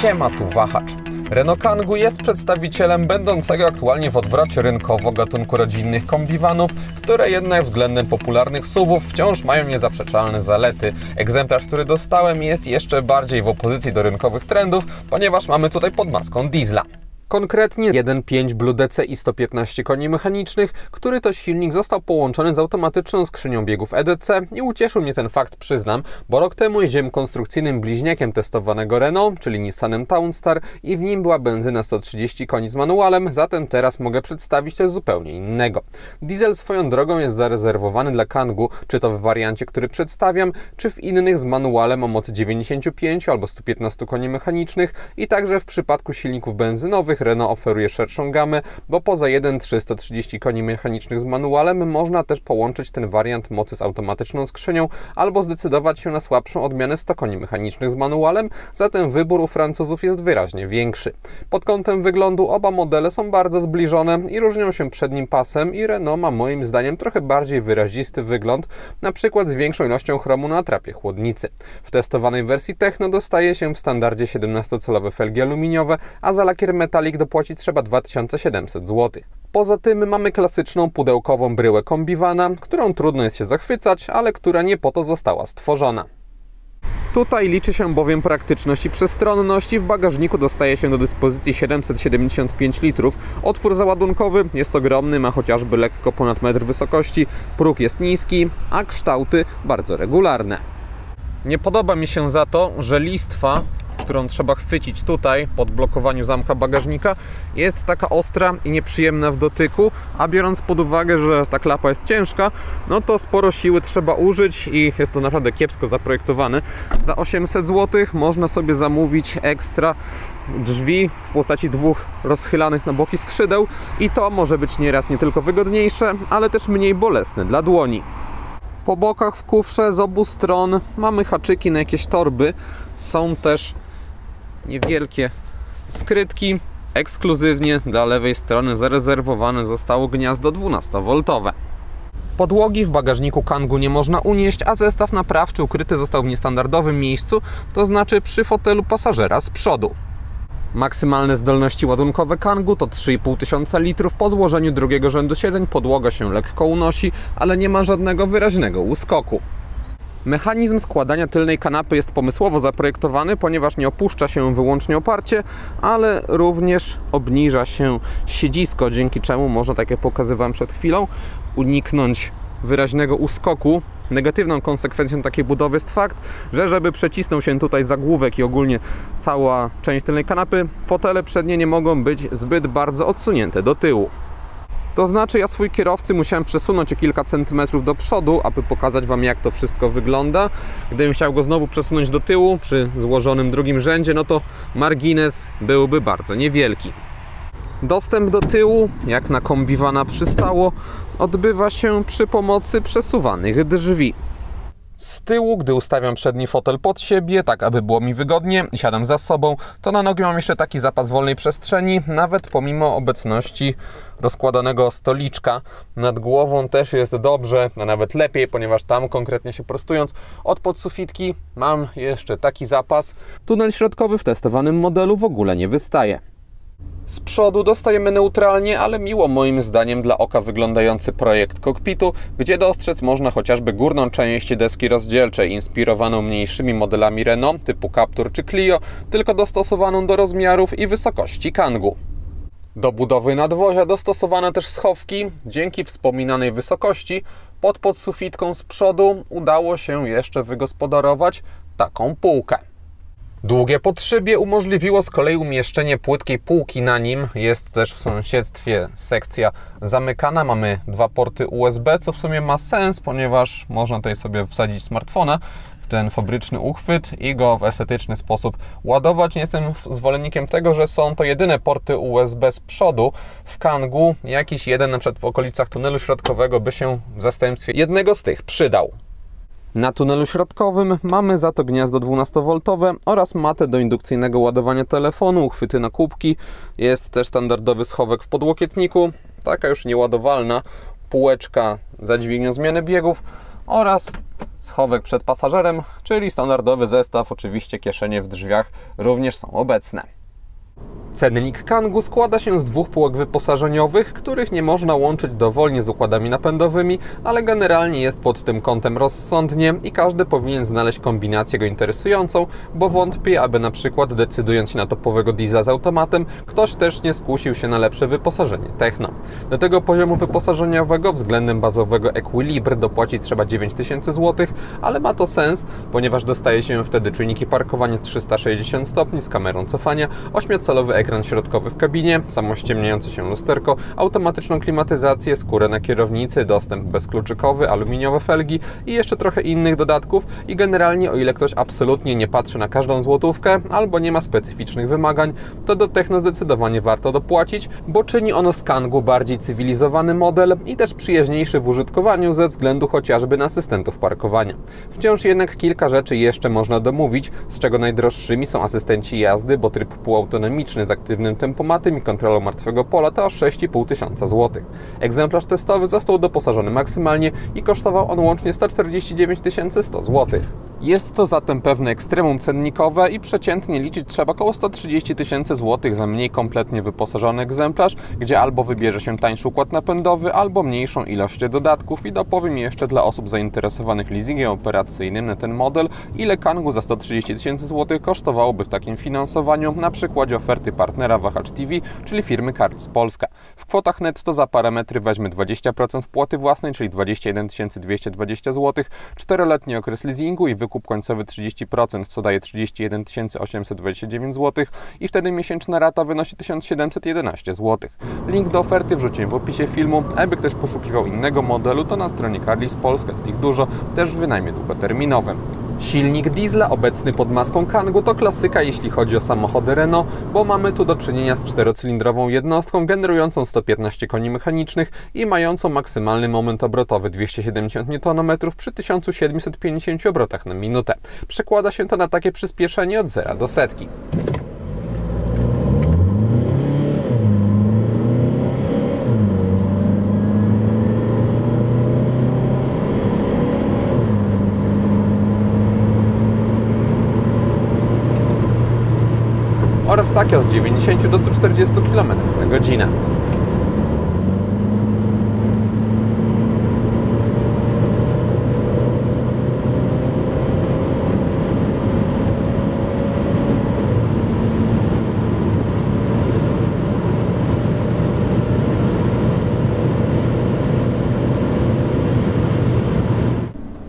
Siema, tu Wahacz. Renault Kangoo jest przedstawicielem będącego aktualnie w odwrocie rynkowo gatunku rodzinnych kombivanów, które jednak względem popularnych SUV-ów wciąż mają niezaprzeczalne zalety. Egzemplarz, który dostałem, jest jeszcze bardziej w opozycji do rynkowych trendów, ponieważ mamy tutaj pod maską diesla. Konkretnie 1.5 Blue DC i 115 koni mechanicznych, który to silnik został połączony z automatyczną skrzynią biegów EDC i ucieszył mnie ten fakt, przyznam, bo rok temu jeździłem konstrukcyjnym bliźniakiem testowanego Renault, czyli Nissanem Townstar, i w nim była benzyna 130 koni z manualem, zatem teraz mogę przedstawić coś zupełnie innego. Diesel swoją drogą jest zarezerwowany dla Kangoo, czy to w wariancie, który przedstawiam, czy w innych z manualem o mocy 95 albo 115 koni mechanicznych, i także w przypadku silników benzynowych Renault oferuje szerszą gamę, bo poza 1.3 130 koni mechanicznych z manualem można też połączyć ten wariant mocy z automatyczną skrzynią albo zdecydować się na słabszą odmianę 100 koni mechanicznych z manualem, zatem wybór u Francuzów jest wyraźnie większy. Pod kątem wyglądu oba modele są bardzo zbliżone i różnią się przednim pasem i Renault ma moim zdaniem trochę bardziej wyrazisty wygląd, na przykład z większą ilością chromu na atrapie chłodnicy. W testowanej wersji Techno dostaje się w standardzie 17-calowe felgi aluminiowe, a za lakier metalik dopłacić trzeba 2700 zł. Poza tym mamy klasyczną pudełkową bryłę kombivana, którą trudno jest się zachwycać, ale która nie po to została stworzona. Tutaj liczy się bowiem praktyczność i przestronność i w bagażniku dostaje się do dyspozycji 775 litrów. Otwór załadunkowy jest ogromny, ma chociażby lekko ponad metr wysokości, próg jest niski, a kształty bardzo regularne. Nie podoba mi się za to, że listwa, którą trzeba chwycić tutaj po odblokowaniu zamka bagażnika, jest taka ostra i nieprzyjemna w dotyku, a biorąc pod uwagę, że ta klapa jest ciężka, no to sporo siły trzeba użyć i jest to naprawdę kiepsko zaprojektowane. Za 800 zł można sobie zamówić ekstra drzwi w postaci dwóch rozchylanych na boki skrzydeł i to może być nieraz nie tylko wygodniejsze, ale też mniej bolesne dla dłoni. Po bokach w kufrze z obu stron mamy haczyki na jakieś torby, są też niewielkie skrytki. Ekskluzywnie dla lewej strony zarezerwowane zostało gniazdo 12V. Podłogi w bagażniku Kangoo nie można unieść, a zestaw naprawczy ukryty został w niestandardowym miejscu, to znaczy przy fotelu pasażera z przodu. Maksymalne zdolności ładunkowe Kangoo to 3500 litrów. Po złożeniu drugiego rzędu siedzeń podłoga się lekko unosi, ale nie ma żadnego wyraźnego uskoku. Mechanizm składania tylnej kanapy jest pomysłowo zaprojektowany, ponieważ nie opuszcza się wyłącznie oparcie, ale również obniża się siedzisko, dzięki czemu można, tak jak pokazywałem przed chwilą, uniknąć wyraźnego uskoku. Negatywną konsekwencją takiej budowy jest fakt, że żeby przecisnął się tutaj zagłówek i ogólnie cała część tylnej kanapy, fotele przednie nie mogą być zbyt bardzo odsunięte do tyłu. To znaczy, ja swój kierowcy musiałem przesunąć o kilka centymetrów do przodu, aby pokazać Wam, jak to wszystko wygląda. Gdybym chciał go znowu przesunąć do tyłu przy złożonym drugim rzędzie, no to margines byłby bardzo niewielki. Dostęp do tyłu, jak na kombivana przystało, odbywa się przy pomocy przesuwanych drzwi. Z tyłu, gdy ustawiam przedni fotel pod siebie, tak aby było mi wygodnie i siadam za sobą, to na nogi mam jeszcze taki zapas wolnej przestrzeni, nawet pomimo obecności rozkładanego stoliczka. Nad głową też jest dobrze, a nawet lepiej, ponieważ tam konkretnie się prostując od podsufitki mam jeszcze taki zapas. Tunel środkowy w testowanym modelu w ogóle nie wystaje. Z przodu dostajemy neutralnie, ale miło moim zdaniem dla oka wyglądający projekt kokpitu, gdzie dostrzec można chociażby górną część deski rozdzielczej, inspirowaną mniejszymi modelami Renault typu Captur czy Clio, tylko dostosowaną do rozmiarów i wysokości Kangoo. Do budowy nadwozia dostosowano też schowki. Dzięki wspominanej wysokości pod podsufitką z przodu udało się jeszcze wygospodarować taką półkę. Długie podszybie umożliwiło z kolei umieszczenie płytkiej półki na nim. Jest też w sąsiedztwie sekcja zamykana. Mamy dwa porty USB, co w sumie ma sens, ponieważ można tutaj sobie wsadzić smartfona w ten fabryczny uchwyt i go w estetyczny sposób ładować. Nie jestem zwolennikiem tego, że są to jedyne porty USB z przodu w Kangoo. Jakiś jeden na przykład w okolicach tunelu środkowego by się w zastępstwie jednego z tych przydał. Na tunelu środkowym mamy za to gniazdo 12V oraz matę do indukcyjnego ładowania telefonu, uchwyty na kubki. Jest też standardowy schowek w podłokietniku, taka już nieładowalna półeczka za dźwignią zmiany biegów oraz schowek przed pasażerem, czyli standardowy zestaw, oczywiście kieszenie w drzwiach również są obecne. Cennik Kangoo składa się z dwóch półek wyposażeniowych, których nie można łączyć dowolnie z układami napędowymi, ale generalnie jest pod tym kątem rozsądnie i każdy powinien znaleźć kombinację go interesującą, bo wątpię, aby na przykład decydując się na topowego diesla z automatem, ktoś też nie skusił się na lepsze wyposażenie techno. Do tego poziomu wyposażeniowego względem bazowego Equilibre dopłacić trzeba 9000 zł, ale ma to sens, ponieważ dostaje się wtedy czujniki parkowania 360 stopni z kamerą cofania, 8-calowy ekran środkowy w kabinie, samościemniające się lusterko, automatyczną klimatyzację, skórę na kierownicy, dostęp bezkluczykowy, aluminiowe felgi i jeszcze trochę innych dodatków i generalnie o ile ktoś absolutnie nie patrzy na każdą złotówkę albo nie ma specyficznych wymagań, to do techno zdecydowanie warto dopłacić, bo czyni ono z Kangoo bardziej cywilizowany model i też przyjaźniejszy w użytkowaniu ze względu chociażby na asystentów parkowania. Wciąż jednak kilka rzeczy jeszcze można domówić, z czego najdroższymi są asystenci jazdy, bo tryb półautonomiczny z aktywnym tempomatem i kontrolą martwego pola to aż 6500 zł. Egzemplarz testowy został doposażony maksymalnie i kosztował on łącznie 149 100 zł. Jest to zatem pewne ekstremum cennikowe i przeciętnie liczyć trzeba około 130 000 zł za mniej kompletnie wyposażony egzemplarz, gdzie albo wybierze się tańszy układ napędowy, albo mniejszą ilość dodatków i dopowiem jeszcze dla osób zainteresowanych leasingiem operacyjnym na ten model, ile Kangoo za 130 000 zł kosztowałoby w takim finansowaniu na przykładzie oferty partnera Wahacz TV, czyli firmy Carlis Polska. W kwotach netto za parametry weźmy 20% wpłaty własnej, czyli 21 220 zł, 4-letni okres leasingu i wykup końcowy 30%, co daje 31 829 zł i wtedy miesięczna rata wynosi 1711 zł. Link do oferty wrzuciłem w opisie filmu, a jakby ktoś poszukiwał innego modelu, to na stronie Carlis Polska jest ich dużo, też w wynajmie długoterminowym. Silnik diesla obecny pod maską Kangoo to klasyka, jeśli chodzi o samochody Renault, bo mamy tu do czynienia z 4-cylindrową jednostką generującą 115 koni mechanicznych i mającą maksymalny moment obrotowy 270 Nm przy 1750 obrotach na minutę. Przekłada się to na takie przyspieszenie od 0 do setki. Oraz takie od 90 do 140 km na godzinę.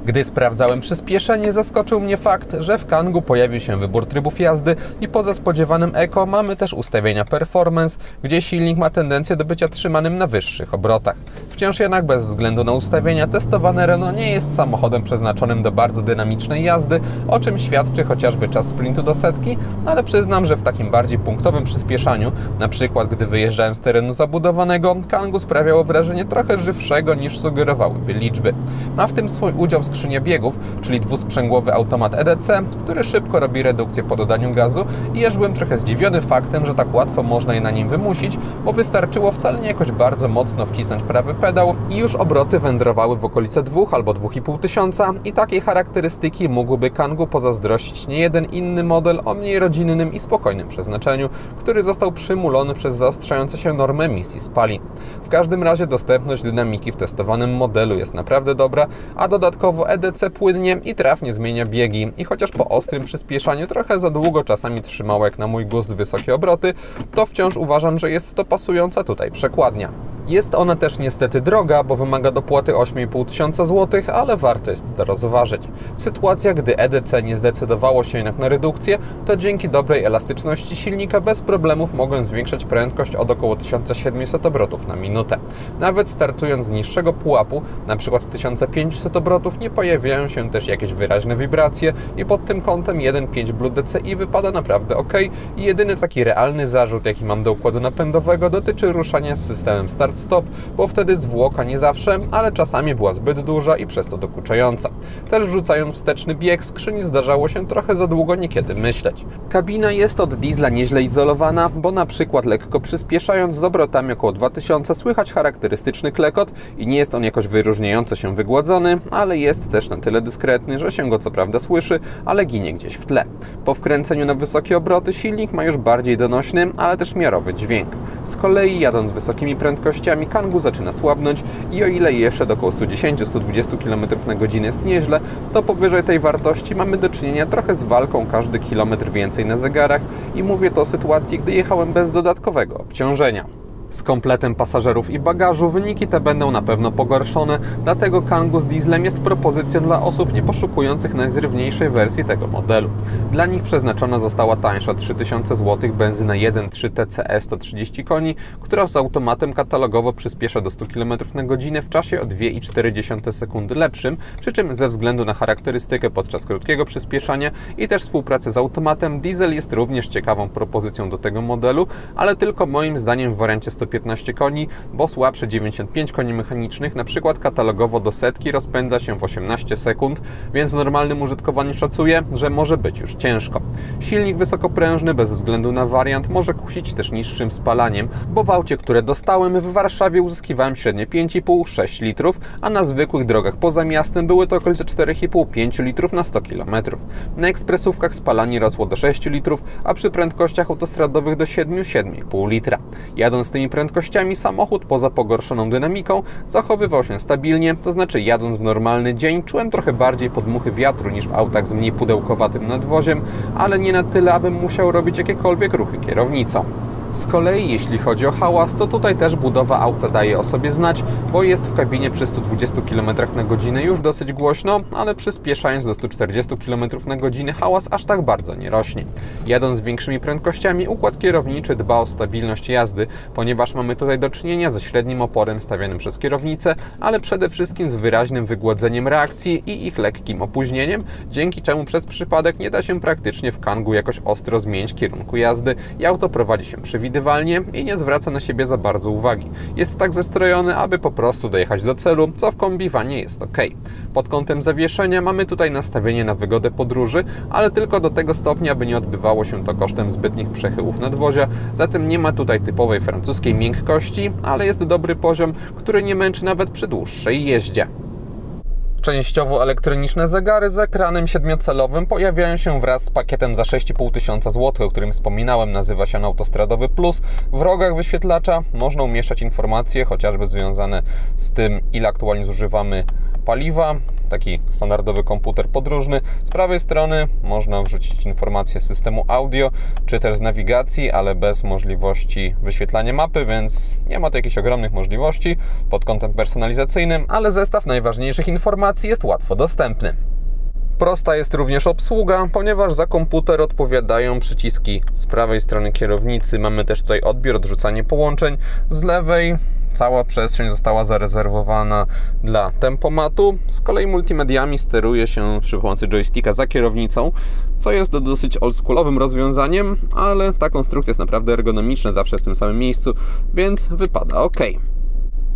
Gdy sprawdzałem przyspieszenie, zaskoczył mnie fakt, że w Kangoo pojawił się wybór trybów jazdy i poza spodziewanym Eco mamy też ustawienia Performance, gdzie silnik ma tendencję do bycia trzymanym na wyższych obrotach. Wciąż jednak bez względu na ustawienia testowane Renault nie jest samochodem przeznaczonym do bardzo dynamicznej jazdy, o czym świadczy chociażby czas sprintu do setki, ale przyznam, że w takim bardziej punktowym przyspieszaniu, na przykład gdy wyjeżdżałem z terenu zabudowanego, Kangoo sprawiało wrażenie trochę żywszego niż sugerowałyby liczby. Ma w tym swój udział skrzynia biegów, czyli dwusprzęgłowy automat EDC, który szybko robi redukcję po dodaniu gazu i aż byłem trochę zdziwiony faktem, że tak łatwo można je na nim wymusić, bo wystarczyło wcale nie jakoś bardzo mocno wcisnąć prawy pedał i już obroty wędrowały w okolice 2 albo 2500 i takiej charakterystyki mógłby Kangoo pozazdrościć niejeden inny model o mniej rodzinnym i spokojnym przeznaczeniu, który został przymulony przez zaostrzające się normy emisji spalin. W każdym razie dostępność dynamiki w testowanym modelu jest naprawdę dobra, a dodatkowo EDC płynnie i trafnie zmienia biegi i chociaż po ostrym przyspieszaniu trochę za długo czasami trzymało jak na mój gust wysokie obroty, to wciąż uważam, że jest to pasująca tutaj przekładnia. Jest ona też niestety droga, bo wymaga dopłaty 8500 zł, ale warto jest to rozważyć. W sytuacjach, gdy EDC nie zdecydowało się jednak na redukcję, to dzięki dobrej elastyczności silnika bez problemów mogłem zwiększać prędkość od około 1700 obrotów na minutę. Nawet startując z niższego pułapu, np. 1500 obrotów, nie pojawiają się też jakieś wyraźne wibracje i pod tym kątem 1.5 Blue DCI wypada naprawdę ok i jedyny taki realny zarzut, jaki mam do układu napędowego, dotyczy ruszania z systemem start stop, bo wtedy zwłoka nie zawsze, ale czasami była zbyt duża i przez to dokuczająca. Też wrzucając wsteczny bieg skrzyni zdarzało się trochę za długo niekiedy myśleć. Kabina jest od diesla nieźle izolowana, bo na przykład lekko przyspieszając z obrotami około 2000 słychać charakterystyczny klekot i nie jest on jakoś wyróżniająco się wygładzony, ale jest też na tyle dyskretny, że się go co prawda słyszy, ale ginie gdzieś w tle. Po wkręceniu na wysokie obroty silnik ma już bardziej donośny, ale też miarowy dźwięk. Z kolei jadąc wysokimi prędkościami Kangoo zaczyna słabnąć i o ile jeszcze do około 110-120 km na godzinę jest nieźle, to powyżej tej wartości mamy do czynienia trochę z walką każdy kilometr więcej na zegarach i mówię to o sytuacji, gdy jechałem bez dodatkowego obciążenia. Z kompletem pasażerów i bagażu wyniki te będą na pewno pogorszone, dlatego Kangoo z dieslem jest propozycją dla osób nie poszukujących najzrywniejszej wersji tego modelu. Dla nich przeznaczona została tańsza 3000 zł benzyna 1.3 TCE 130 koni, która z automatem katalogowo przyspiesza do 100 km na godzinę w czasie o 2,4 sekundy lepszym, przy czym ze względu na charakterystykę podczas krótkiego przyspieszania i też współpracy z automatem, diesel jest również ciekawą propozycją do tego modelu, ale tylko moim zdaniem w wariancie 115 koni, bo słabsze 95 koni mechanicznych, na przykład katalogowo do setki, rozpędza się w 18 sekund, więc w normalnym użytkowaniu szacuję, że może być już ciężko. Silnik wysokoprężny bez względu na wariant może kusić też niższym spalaniem, bo w aucie, które dostałem w Warszawie uzyskiwałem średnio 5,5-6 litrów, a na zwykłych drogach poza miastem były to okolice 4,5-5 litrów na 100 km. Na ekspresówkach spalanie rosło do 6 litrów, a przy prędkościach autostradowych do 7-7,5 litra. Jadąc z tymi prędkościami samochód poza pogorszoną dynamiką zachowywał się stabilnie, to znaczy jadąc w normalny dzień czułem trochę bardziej podmuchy wiatru niż w autach z mniej pudełkowatym nadwoziem, ale nie na tyle, abym musiał robić jakiekolwiek ruchy kierownicą. Z kolei jeśli chodzi o hałas, to tutaj też budowa auta daje o sobie znać, bo jest w kabinie przy 120 km na godzinę już dosyć głośno, ale przyspieszając do 140 km na godzinę hałas aż tak bardzo nie rośnie. Jadąc z większymi prędkościami układ kierowniczy dba o stabilność jazdy, ponieważ mamy tutaj do czynienia ze średnim oporem stawianym przez kierownicę, ale przede wszystkim z wyraźnym wygładzeniem reakcji i ich lekkim opóźnieniem, dzięki czemu przez przypadek nie da się praktycznie w Kangoo jakoś ostro zmienić kierunku jazdy i auto prowadzi się przewidywalnie i nie zwraca na siebie za bardzo uwagi. Jest tak zestrojony, aby po prostu dojechać do celu, co w kombiwanie jest ok. Pod kątem zawieszenia mamy tutaj nastawienie na wygodę podróży, ale tylko do tego stopnia, aby nie odbywało się to kosztem zbytnich przechyłów nadwozia, zatem nie ma tutaj typowej francuskiej miękkości, ale jest dobry poziom, który nie męczy nawet przy dłuższej jeździe. Częściowo elektroniczne zegary z ekranem 7-calowym pojawiają się wraz z pakietem za 6500 zł, o którym wspominałem, nazywa się on Autostradowy Plus. W rogach wyświetlacza można umieszczać informacje chociażby związane z tym, ile aktualnie zużywamy paliwa, taki standardowy komputer podróżny. Z prawej strony można wrzucić informacje z systemu audio, czy też z nawigacji, ale bez możliwości wyświetlania mapy, więc nie ma to jakichś ogromnych możliwości pod kątem personalizacyjnym, ale zestaw najważniejszych informacji jest łatwo dostępny. Prosta jest również obsługa, ponieważ za komputer odpowiadają przyciski z prawej strony kierownicy. Mamy też tutaj odbiór, odrzucanie połączeń. Z lewej cała przestrzeń została zarezerwowana dla tempomatu. Z kolei multimediami steruje się przy pomocy joysticka za kierownicą, co jest dosyć oldschoolowym rozwiązaniem, ale ta konstrukcja jest naprawdę ergonomiczna, zawsze w tym samym miejscu, więc wypada ok.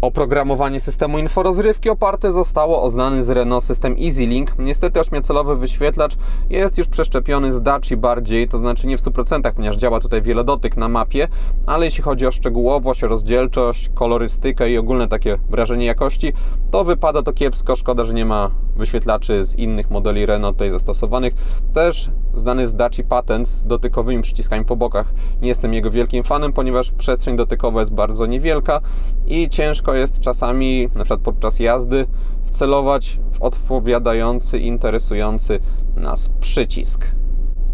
Oprogramowanie systemu inforozrywki oparte zostało o znany z Renault system EasyLink. Niestety 8-calowy wyświetlacz jest już przeszczepiony z Daci bardziej, to znaczy nie w 100%, ponieważ działa tutaj wielodotyk na mapie, ale jeśli chodzi o szczegółowość, rozdzielczość, kolorystykę i ogólne takie wrażenie jakości, to wypada to kiepsko. Szkoda, że nie ma wyświetlaczy z innych modeli Renault tutaj zastosowanych. Też znany z Daci patent z dotykowymi przyciskami po bokach. Nie jestem jego wielkim fanem, ponieważ przestrzeń dotykowa jest bardzo niewielka i ciężko jest czasami, na przykład podczas jazdy, wcelować w odpowiadający, interesujący nas przycisk.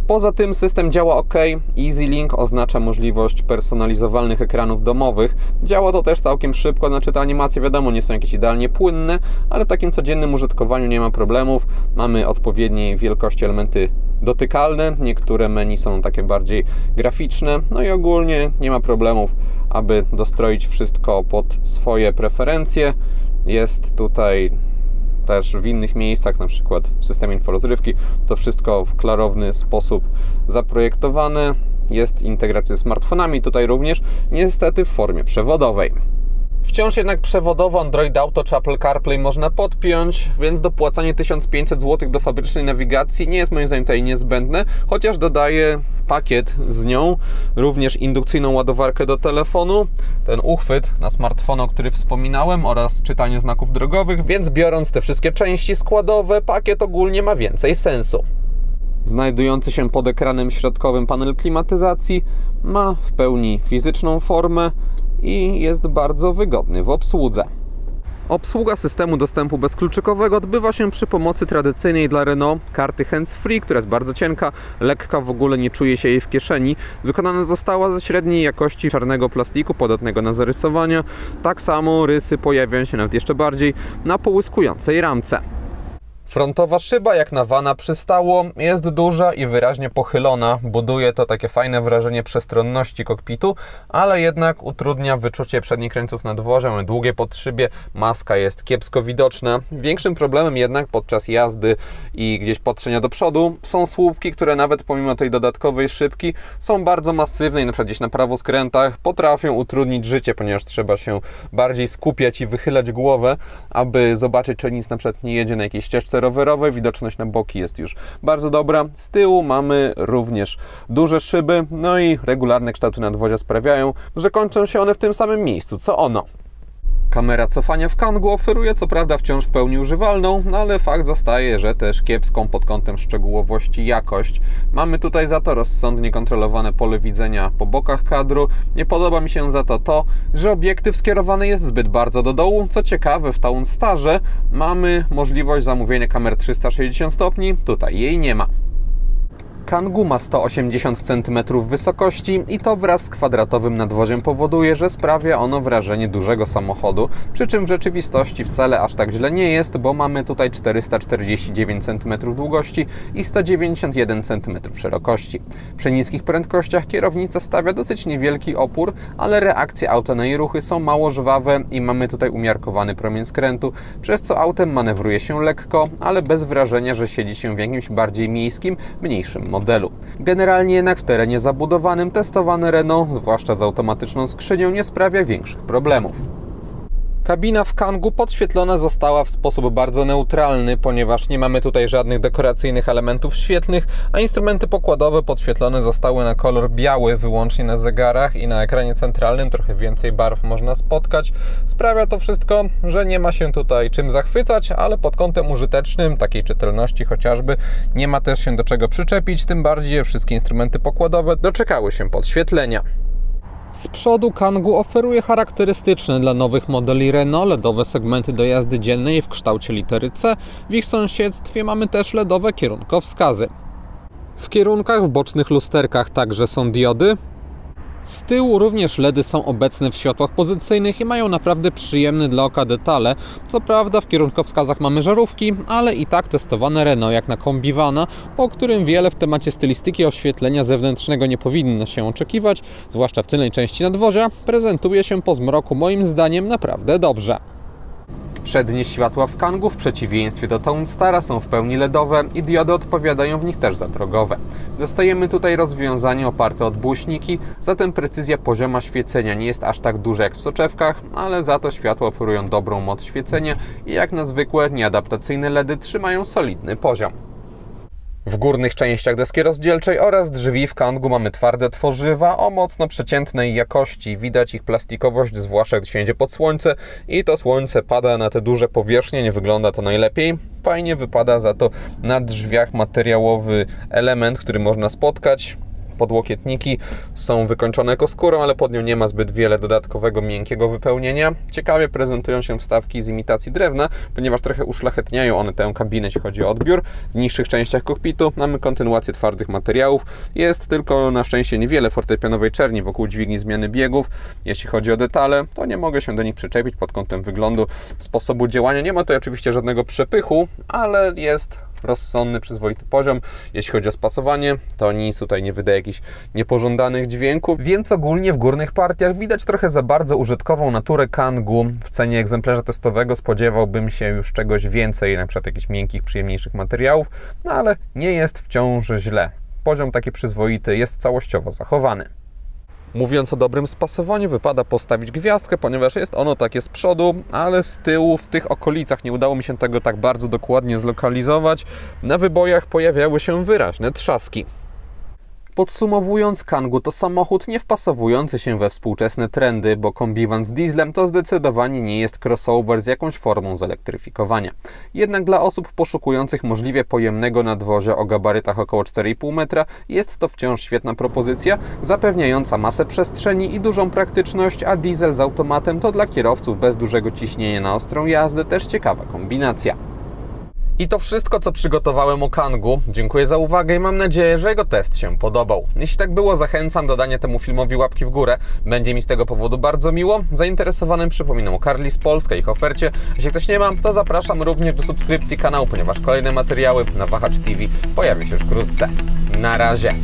Poza tym system działa ok. EasyLink oznacza możliwość personalizowalnych ekranów domowych. Działa to też całkiem szybko, znaczy te animacje wiadomo nie są jakieś idealnie płynne, ale w takim codziennym użytkowaniu nie ma problemów. Mamy odpowiedniej wielkości elementy dotykalne, niektóre menu są takie bardziej graficzne, no i ogólnie nie ma problemów, aby dostroić wszystko pod swoje preferencje. Jest tutaj też w innych miejscach, na przykład w systemie inforozrywki, to wszystko w klarowny sposób zaprojektowane. Jest integracja z smartfonami tutaj również, niestety w formie przewodowej. Wciąż jednak przewodowo Android Auto czy Apple CarPlay można podpiąć, więc dopłacanie 1500 zł do fabrycznej nawigacji nie jest moim zdaniem tutaj niezbędne, chociaż dodaję pakiet z nią, również indukcyjną ładowarkę do telefonu, ten uchwyt na smartfona, o którym wspominałem, oraz czytanie znaków drogowych, więc biorąc te wszystkie części składowe, pakiet ogólnie ma więcej sensu. Znajdujący się pod ekranem środkowym panel klimatyzacji ma w pełni fizyczną formę i jest bardzo wygodny w obsłudze. Obsługa systemu dostępu bezkluczykowego odbywa się przy pomocy tradycyjnej dla Renault karty hands-free, która jest bardzo cienka, lekka, w ogóle nie czuje się jej w kieszeni. Wykonana została ze średniej jakości czarnego plastiku, podatnego na zarysowania. Tak samo rysy pojawiają się nawet jeszcze bardziej na połyskującej ramce. Frontowa szyba, jak na vana przystało, jest duża i wyraźnie pochylona. Buduje to takie fajne wrażenie przestronności kokpitu, ale jednak utrudnia wyczucie przednich krańców nadwozia. Mamy długie podszybie, maska jest kiepsko widoczna. Większym problemem jednak podczas jazdy i gdzieś patrzenia do przodu są słupki, które nawet pomimo tej dodatkowej szybki są bardzo masywne i na przykład gdzieś na prawoskrętach potrafią utrudnić życie, ponieważ trzeba się bardziej skupiać i wychylać głowę, aby zobaczyć, czy nic na przykład nie jedzie na jakiejś ścieżce rowerowej. Widoczność na boki jest już bardzo dobra. Z tyłu mamy również duże szyby, no i regularne kształty nadwozia sprawiają, że kończą się one w tym samym miejscu, co ono. Kamera cofania w Kangoo oferuje co prawda wciąż w pełni używalną, no ale fakt zostaje, że też kiepską pod kątem szczegółowości jakość. Mamy tutaj za to rozsądnie kontrolowane pole widzenia po bokach kadru. Nie podoba mi się za to, że obiektyw skierowany jest zbyt bardzo do dołu. Co ciekawe, w Townstarze mamy możliwość zamówienia kamer 360 stopni, tutaj jej nie ma. Kangoo ma 180 cm wysokości i to wraz z kwadratowym nadwoziem powoduje, że sprawia ono wrażenie dużego samochodu, przy czym w rzeczywistości wcale aż tak źle nie jest, bo mamy tutaj 449 cm długości i 191 cm szerokości. Przy niskich prędkościach kierownica stawia dosyć niewielki opór, ale reakcje auta na jej ruchy są mało żwawe i mamy tutaj umiarkowany promień skrętu, przez co autem manewruje się lekko, ale bez wrażenia, że siedzi się w jakimś bardziej miejskim, mniejszym modelu. Generalnie jednak w terenie zabudowanym testowany Renault, zwłaszcza z automatyczną skrzynią, nie sprawia większych problemów. Kabina w Kangoo podświetlona została w sposób bardzo neutralny, ponieważ nie mamy tutaj żadnych dekoracyjnych elementów świetlnych, a instrumenty pokładowe podświetlone zostały na kolor biały wyłącznie na zegarach i na ekranie centralnym trochę więcej barw można spotkać. Sprawia to wszystko, że nie ma się tutaj czym zachwycać, ale pod kątem użytecznym, takiej czytelności chociażby, nie ma też się do czego przyczepić, tym bardziej, że wszystkie instrumenty pokładowe doczekały się podświetlenia. Z przodu Kangoo oferuje charakterystyczne dla nowych modeli Renault LEDowe segmenty do jazdy dziennej w kształcie litery C. W ich sąsiedztwie mamy też LEDowe kierunkowskazy. W kierunkach w bocznych lusterkach także są diody. Z tyłu również LEDy są obecne w światłach pozycyjnych i mają naprawdę przyjemne dla oka detale. Co prawda w kierunkowskazach mamy żarówki, ale i tak testowane Renault jak na kombi vana, po którym wiele w temacie stylistyki oświetlenia zewnętrznego nie powinno się oczekiwać, zwłaszcza w tylnej części nadwozia, prezentuje się po zmroku moim zdaniem naprawdę dobrze. Przednie światła w Kangoo w przeciwieństwie do Townstara są w pełni LEDowe i diody odpowiadają w nich też za drogowe. Dostajemy tutaj rozwiązanie oparte o błyśniki, zatem precyzja pozioma świecenia nie jest aż tak duża jak w soczewkach, ale za to światła oferują dobrą moc świecenia i jak na zwykłe, nieadaptacyjne LEDy trzymają solidny poziom. W górnych częściach deski rozdzielczej oraz drzwi w Kangoo mamy twarde tworzywa o mocno przeciętnej jakości. Widać ich plastikowość, zwłaszcza gdy się idzie pod słońce i to słońce pada na te duże powierzchnie, nie wygląda to najlepiej. Fajnie wypada za to na drzwiach materiałowy element, który można spotkać. Podłokietniki są wykończone ekoskórą, ale pod nią nie ma zbyt wiele dodatkowego miękkiego wypełnienia. Ciekawie prezentują się wstawki z imitacji drewna, ponieważ trochę uszlachetniają one tę kabinę, jeśli chodzi o odbiór. W niższych częściach kokpitu mamy kontynuację twardych materiałów. Jest tylko na szczęście niewiele fortepianowej czerni wokół dźwigni zmiany biegów. Jeśli chodzi o detale, to nie mogę się do nich przyczepić pod kątem wyglądu, sposobu działania. Nie ma tutaj oczywiście żadnego przepychu, ale jest rozsądny, przyzwoity poziom. Jeśli chodzi o spasowanie, to nic tutaj nie wydaje jakichś niepożądanych dźwięków, więc ogólnie w górnych partiach widać trochę za bardzo użytkową naturę Kangoo. W cenie egzemplarza testowego spodziewałbym się już czegoś więcej, na przykład jakichś miękkich, przyjemniejszych materiałów, no ale nie jest wciąż źle. Poziom taki przyzwoity jest całościowo zachowany. Mówiąc o dobrym spasowaniu, wypada postawić gwiazdkę, ponieważ jest ono takie z przodu, ale z tyłu, w tych okolicach nie udało mi się tego tak bardzo dokładnie zlokalizować. Na wybojach pojawiały się wyraźne trzaski. Podsumowując, Kangoo to samochód nie wpasowujący się we współczesne trendy, bo kombiwan z dieslem to zdecydowanie nie jest crossover z jakąś formą zelektryfikowania. Jednak dla osób poszukujących możliwie pojemnego nadwozia o gabarytach około 4,5 metra jest to wciąż świetna propozycja, zapewniająca masę przestrzeni i dużą praktyczność, a diesel z automatem to dla kierowców bez dużego ciśnienia na ostrą jazdę też ciekawa kombinacja. I to wszystko, co przygotowałem o Kangoo. Dziękuję za uwagę i mam nadzieję, że jego test się podobał. Jeśli tak było, zachęcam do dania temu filmowi łapki w górę. Będzie mi z tego powodu bardzo miło. Zainteresowanym przypominam o Carlis Polska i ich ofercie. Jeśli ktoś nie ma, to zapraszam również do subskrypcji kanału, ponieważ kolejne materiały na Wahacz TV pojawią się już wkrótce. Na razie!